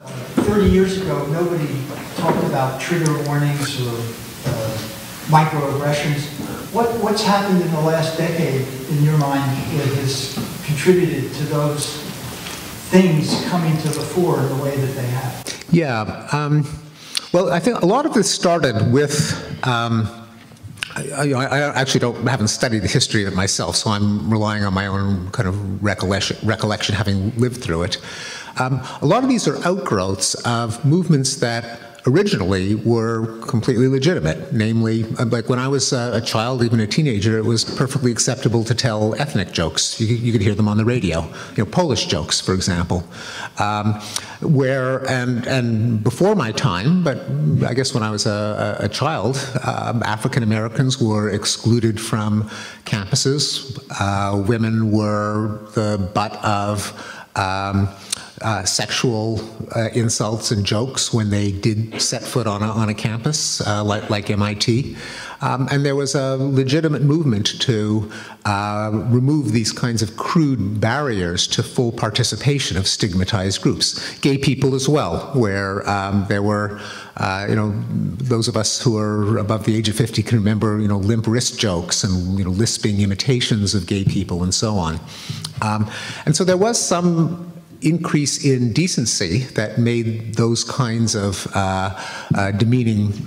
30 years ago, nobody talked about trigger warnings or microaggressions. What's happened in the last decade, in your mind, that has contributed to those things coming to the fore in the way that they have? Yeah. Well, I think a lot of this started with, I actually haven't studied the history of it myself, so I'm relying on my own kind of recollection having lived through it. A lot of these are outgrowths of movements that originally were completely legitimate. Namely, like when I was a child, even a teenager, it was perfectly acceptable to tell ethnic jokes. You could hear them on the radio. Polish jokes, for example. And before my time, but I guess when I was a child, African Americans were excluded from campuses. Women were the butt of sexual insults and jokes when they did set foot on a campus like MIT. And there was a legitimate movement to remove these kinds of crude barriers to full participation of stigmatized groups. Gay people as well, where there were, those of us who are above the age of 50 can remember, limp wrist jokes and, lisping imitations of gay people and so on. And so there was some increase in decency that made those kinds of demeaning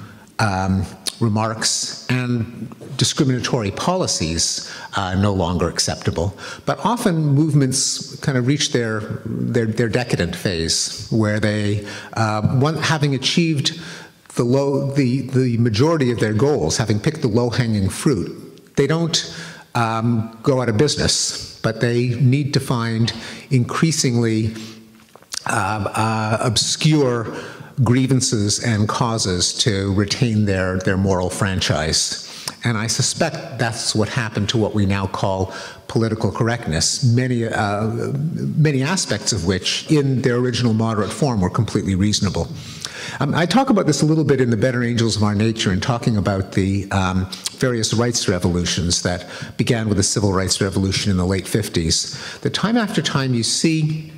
remarks and discriminatory policies no longer acceptable. But often movements kind of reach their decadent phase, where they, having achieved the majority of their goals, having picked the low-hanging fruit, they don't go out of business, but they need to find increasingly obscure grievances and causes to retain their moral franchise. And I suspect that's what happened to what we now call political correctness, many aspects of which, in their original moderate form, were completely reasonable. I talk about this a little bit in The Better Angels of Our Nature, in talking about the various rights revolutions that began with the Civil Rights Revolution in the late 50s. That time after time you see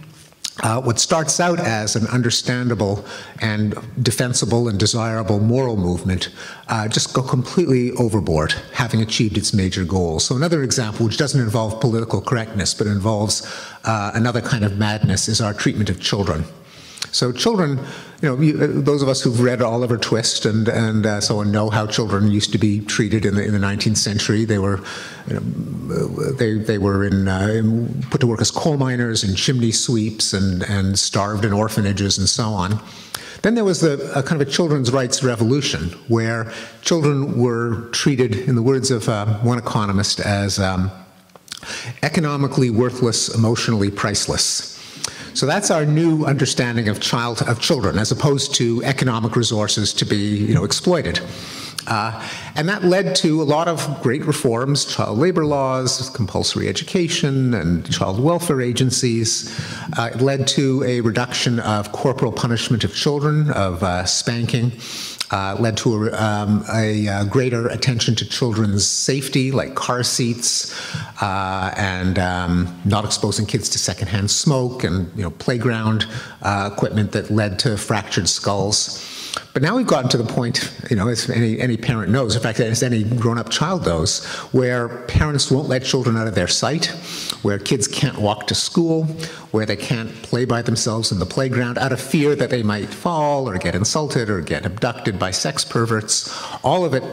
what starts out as an understandable and defensible and desirable moral movement just go completely overboard, having achieved its major goals. So another example, which doesn't involve political correctness, but involves another kind of madness, is our treatment of children. So children, those of us who've read Oliver Twist and so on know how children used to be treated in the 19th century. They were, they were put to work as coal miners and chimney sweeps and starved in orphanages and so on. Then there was a kind of a children's rights revolution, where children were treated, in the words of one economist, as economically worthless, emotionally priceless. So that's our new understanding of children, as opposed to economic resources to be, exploited. And that led to a lot of great reforms: child labor laws, compulsory education, and child welfare agencies. It led to a reduction of corporal punishment of children, of spanking. Led to a greater attention to children's safety, like car seats, and not exposing kids to secondhand smoke, and playground equipment that led to fractured skulls. But now we've gotten to the point, as any parent knows, in fact, as any grown-up child knows, where parents won't let children out of their sight, where kids can't walk to school, where they can't play by themselves in the playground out of fear that they might fall or get insulted or get abducted by sex perverts. All of it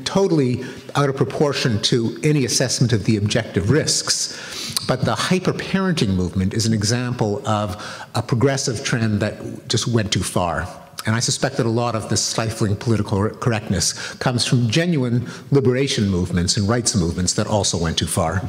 totally out of proportion to any assessment of the objective risks. But the hyper-parenting movement is an example of a progressive trend that just went too far. And I suspect that a lot of this stifling political correctness comes from genuine liberation movements and rights movements that also went too far.